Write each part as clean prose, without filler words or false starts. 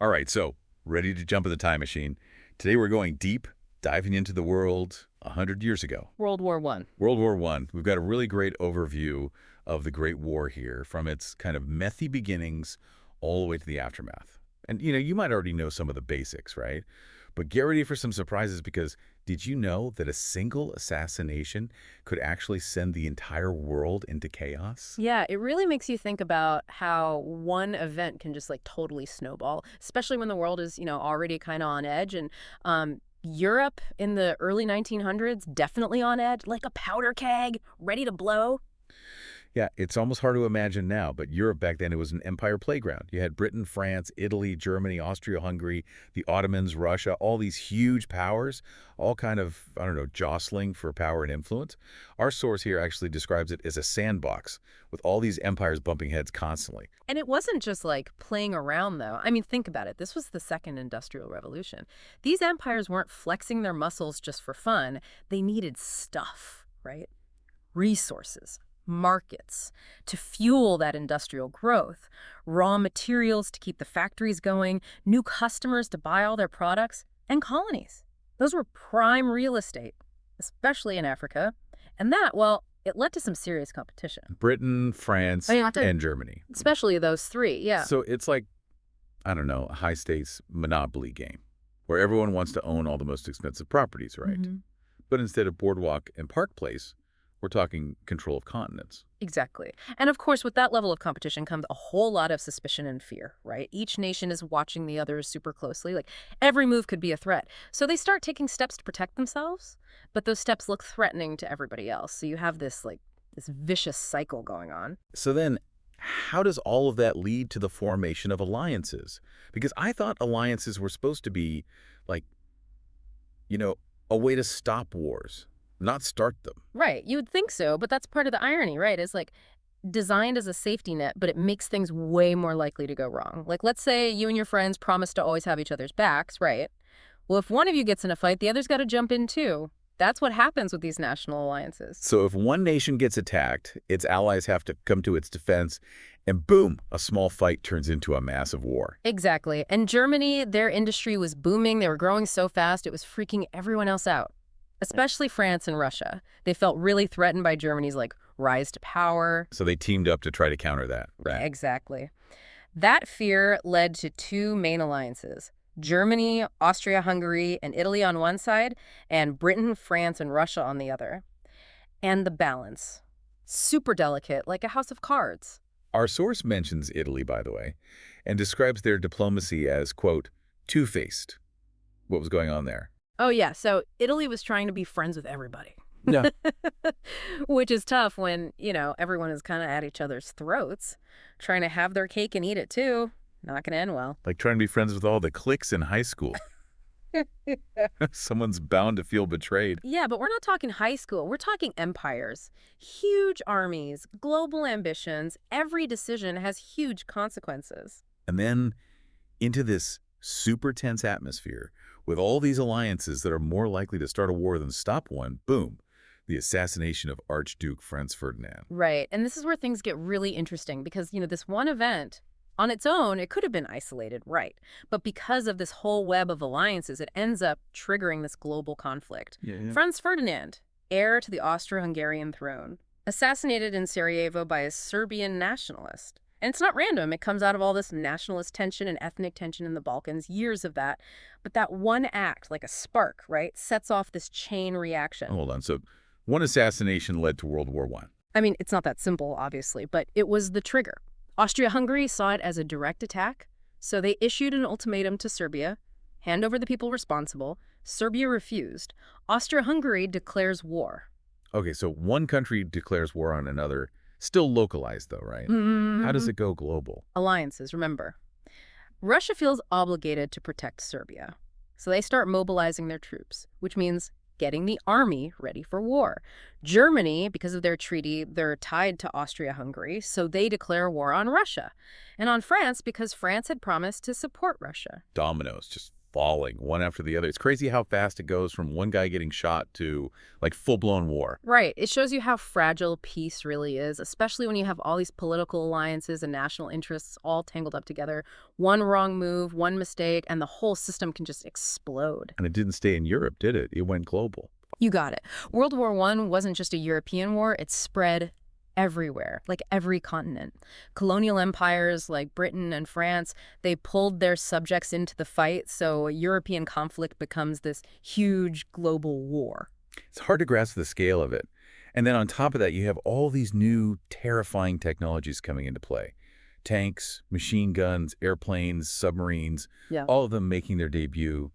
All right, so ready to jump in the time machine. Today we're going deep, diving into the world 100 years ago. World War One. World War I. We've got a really great overview of the Great War here, from its kind of methy beginnings all the way to the aftermath. And, you might already know some of the basics, right? But get ready for some surprises because did you know that a single assassination could actually send the entire world into chaos? Yeah, it really makes you think about how one event can just like totally snowball, especially when the world is, already kind of on edge. And Europe in the early 1900s, definitely on edge, like a powder keg, ready to blow. Yeah, it's almost hard to imagine now, but Europe back then, it was an empire playground. You had Britain, France, Italy, Germany, Austria-Hungary, the Ottomans, Russia, all these huge powers, all kind of, I don't know, jostling for power and influence. Our source here actually describes it as a sandbox with all these empires bumping heads constantly. And it wasn't just like playing around, though. I mean, think about it. This was the Second Industrial Revolution. These empires weren't flexing their muscles just for fun. They needed stuff, right? Resources, markets to fuel that industrial growth, raw materials to keep the factories going, new customers to buy all their products, and colonies. Those were prime real estate, especially in Africa. And that, well, it led to some serious competition. Britain, France, Oh, yeah, and Germany. especially those three, yeah. So it's like, I don't know, a high-stakes monopoly game where everyone wants to own all the most expensive properties, right? Mhm. But instead of Boardwalk and Park Place, we're talking control of continents. Exactly. And of course, with that level of competition comes a whole lot of suspicion and fear, right? Each nation is watching the others super closely. Like every move could be a threat. So they start taking steps to protect themselves, but those steps look threatening to everybody else. So you have this vicious cycle going on. So then, how does all of that lead to the formation of alliances? Because I thought alliances were supposed to be, like, a way to stop wars, not start them. Right. You would think so, but that's part of the irony, right? It's like designed as a safety net, but it makes things way more likely to go wrong. Like, let's say you and your friends promise to always have each other's backs, right? Well, if one of you gets in a fight, the other's got to jump in too. That's what happens with these national alliances. So if one nation gets attacked, its allies have to come to its defense, and boom, a small fight turns into a massive war. Exactly. And Germany, their industry was booming. They were growing so fast, it was freaking everyone else out, especially France and Russia. They felt really threatened by Germany's rise to power. So they teamed up to try to counter that. Right. Exactly. That fear led to two main alliances. Germany, Austria-Hungary, and Italy on one side, and Britain, France, and Russia on the other. And the balance. Super delicate, like a house of cards. Our source mentions Italy, by the way, and describes their diplomacy as, quote, two-faced. What was going on there? Oh, yeah, so Italy was trying to be friends with everybody. Yeah. Which is tough when, everyone is kind of at each other's throats, trying to have their cake and eat it too. Not going to end well. Like trying to be friends with all the cliques in high school. Someone's bound to feel betrayed. Yeah, but we're not talking high school. We're talking empires. Huge armies, global ambitions. Every decision has huge consequences. And then into this super tense atmosphere with all these alliances that are more likely to start a war than stop one, boom, the assassination of Archduke Franz Ferdinand. Right. And this is where things get really interesting because, this one event, on its own, it could have been isolated, right? But because of this whole web of alliances, it ends up triggering this global conflict. Yeah. Franz Ferdinand, heir to the Austro-Hungarian throne, assassinated in Sarajevo by a Serbian nationalist. And it's not random. It comes out of all this nationalist tension and ethnic tension in the Balkans, years of that. But that one act, like a spark, right, sets off this chain reaction. Hold on. So one assassination led to World War I. I mean, it's not that simple, obviously, but it was the trigger. Austria-Hungary saw it as a direct attack, so they issued an ultimatum to Serbia, hand over the people responsible. Serbia refused. Austria-Hungary declares war. Okay, so one country declares war on another, still localized though, right? How does it go global? Alliances, remember. Russia feels obligated to protect Serbia, so they start mobilizing their troops, which means getting the army ready for war. Germany, because of their treaty, they're tied to Austria-Hungary, so they declare war on Russia. And on France, because France had promised to support Russia. Dominoes just falling one after the other. It's crazy how fast it goes from one guy getting shot to, like, full-blown war. Right. It shows you how fragile peace really is, especially when you have all these political alliances and national interests all tangled up together. One wrong move, one mistake, and the whole system can just explode. And it didn't stay in Europe, did it? It went global. You got it. World War I wasn't just a European war, it spread everywhere, like every continent. Colonial empires like Britain and France, they pulled their subjects into the fight, so a European conflict becomes this huge global war. It's hard to grasp the scale of it. And then on top of that, you have all these new terrifying technologies coming into play. Tanks, machine guns, airplanes, submarines, Yeah. all of them making their debut,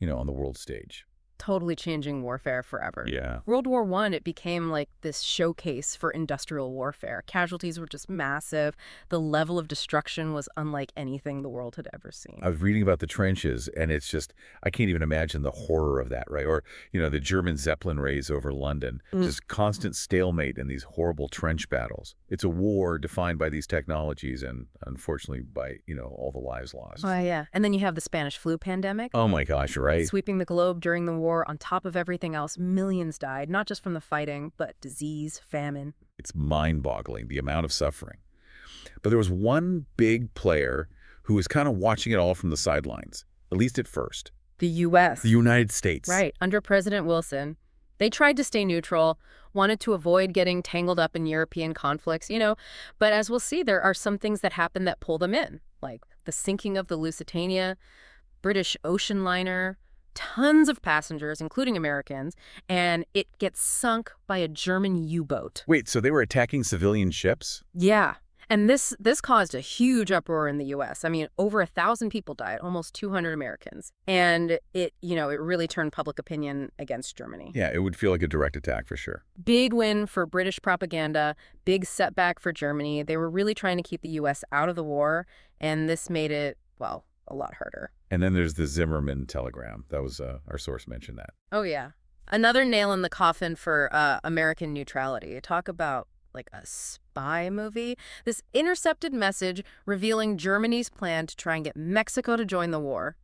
on the world stage. Totally changing warfare forever. Yeah. World War I, it became like this showcase for industrial warfare. Casualties were just massive. The level of destruction was unlike anything the world had ever seen. I was reading about the trenches, and it's just, I can't even imagine the horror of that, right? Or, the German Zeppelin raids over London, just constant stalemate in these horrible trench battles. It's a war defined by these technologies and, unfortunately, by, all the lives lost. Oh, yeah. And then you have the Spanish flu pandemic. Oh, my gosh, right? Sweeping the globe during the war. On top of everything else, millions died, not just from the fighting, but disease, famine. It's mind-boggling, the amount of suffering. But there was one big player who was kind of watching it all from the sidelines, at least at first. The U.S. The United States. Right, under President Wilson. They tried to stay neutral, wanted to avoid getting tangled up in European conflicts, But as we'll see, there are some things that happen that pull them in, like the sinking of the Lusitania, British ocean liner, tons of passengers, including Americans, and it gets sunk by a German U-boat. Wait, so they were attacking civilian ships? Yeah. And this caused a huge uproar in the U.S. I mean, over 1,000 people died, almost 200 Americans. And it really turned public opinion against Germany. Yeah, it would feel like a direct attack for sure. Big win for British propaganda, big setback for Germany. They were really trying to keep the U.S. out of the war, and this made it, well, a lot harder. And then there's the Zimmerman telegram. That was, our source mentioned that. Oh, yeah. Another nail in the coffin for American neutrality. Talk about like a spy movie. This intercepted message revealing Germany's plan to try and get Mexico to join the war.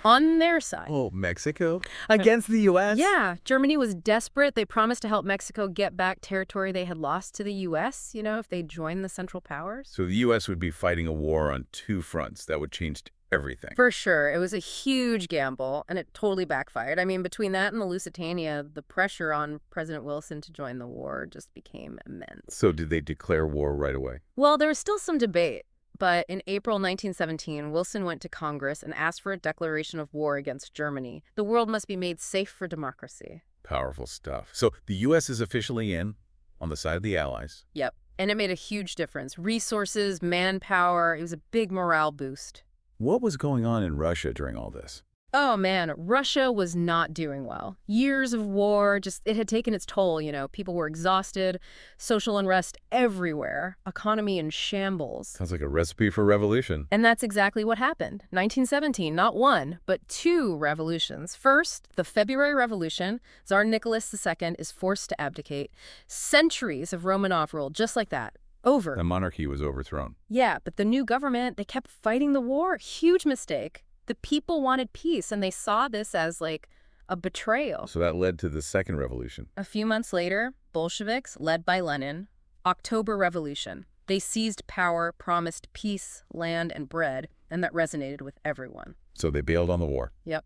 On their side. Oh, Mexico? Against the U.S.? Yeah, Germany was desperate. They promised to help Mexico get back territory they had lost to the U.S., if they joined the Central Powers. So the U.S. would be fighting a war on two fronts. That would change everything. For sure. It was a huge gamble, and it totally backfired. I mean, between that and the Lusitania, the pressure on President Wilson to join the war just became immense. So did they declare war right away? Well, there was still some debate. But in April 1917, Wilson went to Congress and asked for a declaration of war against Germany. The world must be made safe for democracy. Powerful stuff. So the U.S. is officially in on the side of the Allies. Yep. And it made a huge difference. Resources, manpower, it was a big morale boost. What was going on in Russia during all this? Oh, man, Russia was not doing well. Years of war, it had taken its toll, People were exhausted, social unrest everywhere, economy in shambles. Sounds like a recipe for revolution. And that's exactly what happened. 1917, not one, but two revolutions. First, the February Revolution. Tsar Nicholas II is forced to abdicate. Centuries of Romanov rule, just like that. Over. The monarchy was overthrown. Yeah, but the new government, they kept fighting the war. Huge mistake. The people wanted peace, and they saw this as, like, a betrayal. So that led to the Second Revolution. A few months later, Bolsheviks, led by Lenin, October Revolution. They seized power, promised peace, land, and bread, and that resonated with everyone. So they bailed on the war. Yep.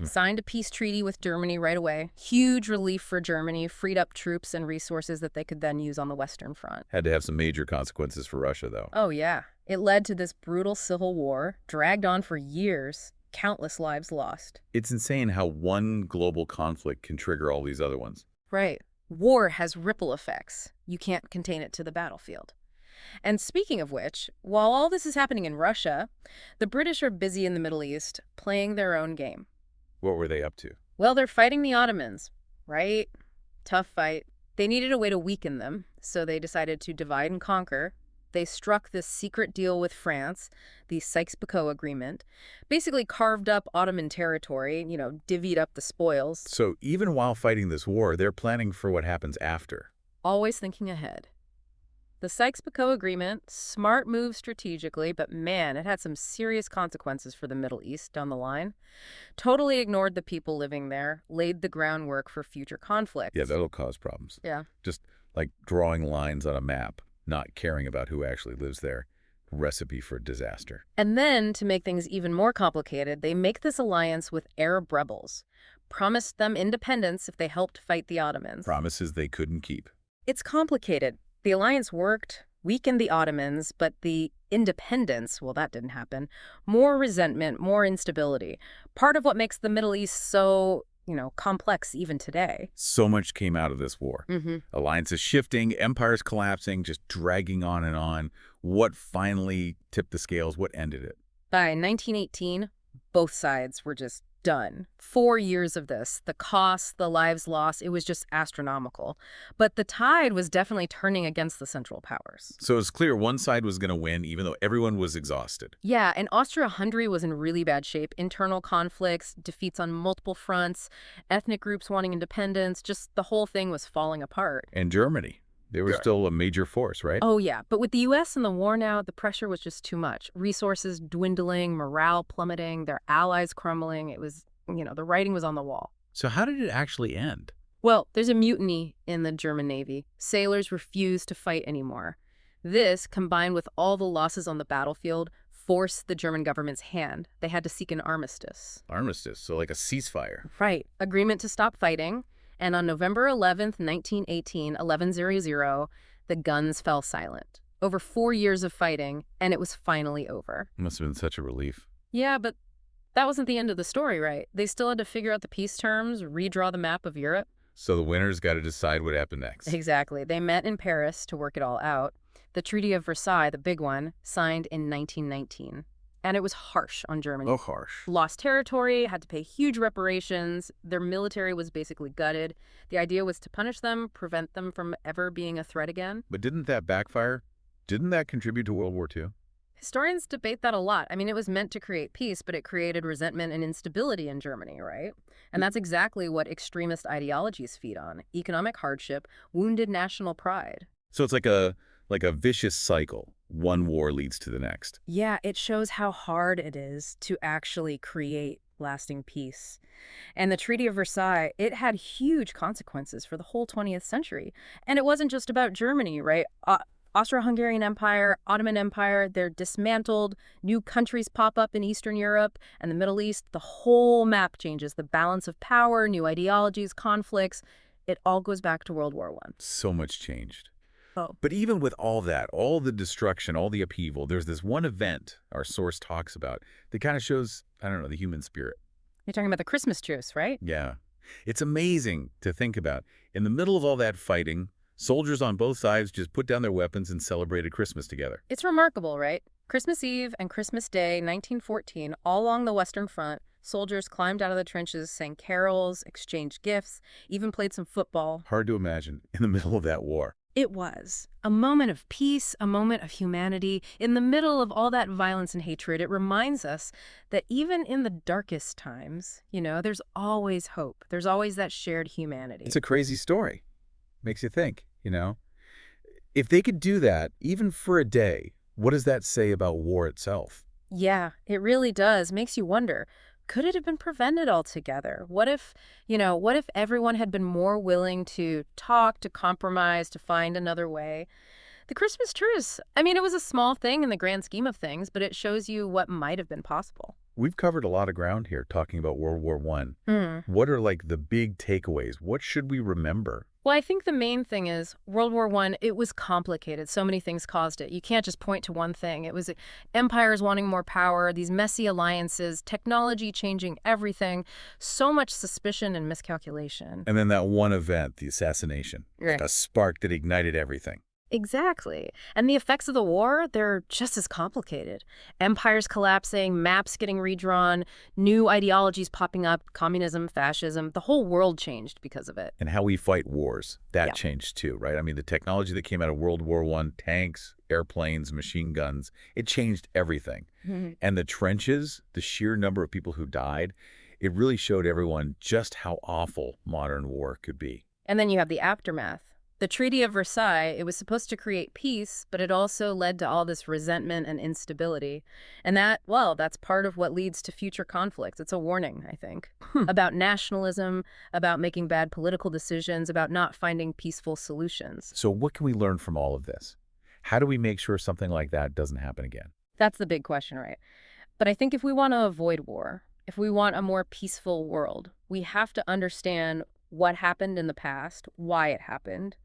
Signed a peace treaty with Germany right away. Huge relief for Germany, freed up troops and resources that they could then use on the Western Front. Had to have some major consequences for Russia, though. Oh, yeah. It led to this brutal civil war, dragged on for years, countless lives lost. It's insane how one global conflict can trigger all these other ones. Right. War has ripple effects. You can't contain it to the battlefield. And speaking of which, while all this is happening in Russia, the British are busy in the Middle East, playing their own game. What were they up to? Well, they're fighting the Ottomans, right? Tough fight. They needed a way to weaken them, so they decided to divide and conquer. They struck this secret deal with France, the Sykes-Picot Agreement, basically carved up Ottoman territory, divvied up the spoils. So even while fighting this war, they're planning for what happens after. Always thinking ahead. The Sykes-Picot Agreement, smart move strategically, but man, it had some serious consequences for the Middle East down the line. Totally ignored the people living there, laid the groundwork for future Yeah, conflicts. that'll cause problems. Yeah. Just like drawing lines on a map, not caring about who actually lives there. Recipe for disaster. And then, to make things even more complicated, they make this alliance with Arab rebels, promised them independence if they helped fight the Ottomans. Promises they couldn't keep. It's complicated. The alliance worked, weakened the Ottomans, but the independence, well, that didn't happen. More resentment, more instability. Part of what makes the Middle East so, complex even today. So much came out of this war. Mm-hmm. Alliances shifting, empires collapsing, just dragging on and on. What finally tipped the scales? What ended it? By 1918, both sides were just done. 4 years of this, the costs, the lives lost, it was just astronomical. But the tide was definitely turning against the Central Powers. So it's clear one side was going to win, even though everyone was exhausted. Yeah, and Austria-Hungary was in really bad shape. Internal conflicts, defeats on multiple fronts, ethnic groups wanting independence, just the whole thing was falling apart. And Germany. They were Yeah. still a major force, right? Oh, yeah. But with the U.S. in the war now, the pressure was just too much. Resources dwindling, morale plummeting, their allies crumbling. It was, the writing was on the wall. So how did it actually end? Well, there's a mutiny in the German Navy. Sailors refused to fight anymore. This, combined with all the losses on the battlefield, forced the German government's hand. They had to seek an armistice. Armistice, so like a ceasefire. Right. Agreement to stop fighting. And on November 11th, 1918, 11:00, the guns fell silent. Over 4 years of fighting, and it was finally over. Must have been such a relief. Yeah, but that wasn't the end of the story, right? They still had to figure out the peace terms, redraw the map of Europe. So the winners got to decide what happened next. Exactly. They met in Paris to work it all out. The Treaty of Versailles, the big one, signed in 1919. And it was harsh on Germany. Oh, harsh. Lost territory, had to pay huge reparations. Their military was basically gutted. The idea was to punish them, prevent them from ever being a threat again. But didn't that backfire? Didn't that contribute to World War II? Historians debate that a lot. I mean, it was meant to create peace, but it created resentment and instability in Germany, right? And that's exactly what extremist ideologies feed on. Economic hardship, wounded national pride. So it's like a vicious cycle. One war leads to the next. Yeah, it shows how hard it is to actually create lasting peace. And the Treaty of Versailles, it had huge consequences for the whole 20th century. And it wasn't just about Germany, right? Austro-Hungarian Empire, Ottoman Empire, they're dismantled. New countries pop up in Eastern Europe and the Middle East. The whole map changes. The balance of power, new ideologies, conflicts. It all goes back to World War I. So much changed. Oh. But even with all that, all the destruction, all the upheaval, there's this one event our source talks about that kind of shows, I don't know, the human spirit. You're talking about the Christmas truce, right? Yeah. It's amazing to think about. In the middle of all that fighting, soldiers on both sides just put down their weapons and celebrated Christmas together. It's remarkable, right? Christmas Eve and Christmas Day, 1914, all along the Western Front, soldiers climbed out of the trenches, sang carols, exchanged gifts, even played some football. Hard to imagine in the middle of that war. It was a moment of peace, a moment of humanity. In the middle of all that violence and hatred, it reminds us that even in the darkest times, there's always hope. There's always that shared humanity. It's a crazy story. Makes you think, If they could do that, even for a day, what does that say about war itself? Yeah, it really does. Makes you wonder, could it have been prevented altogether? What if everyone had been more willing to talk, to compromise, to find another way? The Christmas truce, it was a small thing in the grand scheme of things, but it shows you what might have been possible. We've covered a lot of ground here talking about World War I. What are the big takeaways? What should we remember? Well, I think the main thing is World War I, it was complicated. So many things caused it. You can't just point to one thing. It was empires wanting more power, these messy alliances, technology changing everything, so much suspicion and miscalculation. And then that one event, the assassination, Right. a spark that ignited everything. Exactly. And the effects of the war, they're just as complicated. Empires collapsing, maps getting redrawn, new ideologies popping up, communism, fascism, the whole world changed because of it. And how we fight wars, that Yeah. changed too, right? The technology that came out of World War I, tanks, airplanes, machine guns, it changed everything. And the trenches, the sheer number of people who died, it really showed everyone just how awful modern war could be. And then you have the aftermath. The Treaty of Versailles, it was supposed to create peace, but it also led to all this resentment and instability. And that, well, that's part of what leads to future conflicts. It's a warning, I think, Hmm. about nationalism, about making bad political decisions, about not finding peaceful solutions. So what can we learn from all of this? How do we make sure something like that doesn't happen again? That's the big question, right? But I think if we want to avoid war, if we want a more peaceful world, we have to understand what happened in the past, why it happened.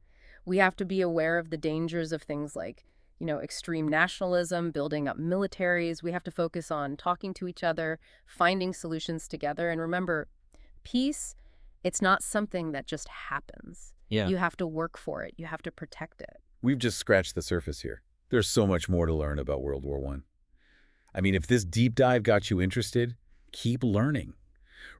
We have to be aware of the dangers of things like, extreme nationalism, building up militaries. We have to focus on talking to each other, finding solutions together. And remember, peace, it's not something that just happens. Yeah. You have to work for it. You have to protect it. We've just scratched the surface here. There's so much more to learn about World War I. I mean, if this deep dive got you interested, keep learning.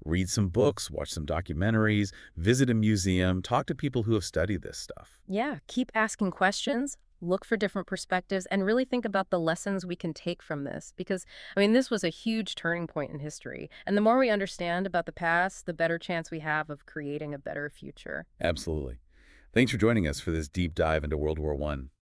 Read some books, watch some documentaries, visit a museum, talk to people who have studied this stuff. Yeah, keep asking questions, look for different perspectives, and really think about the lessons we can take from this. Because, this was a huge turning point in history. And the more we understand about the past, the better chance we have of creating a better future. Absolutely. Thanks for joining us for this deep dive into World War I.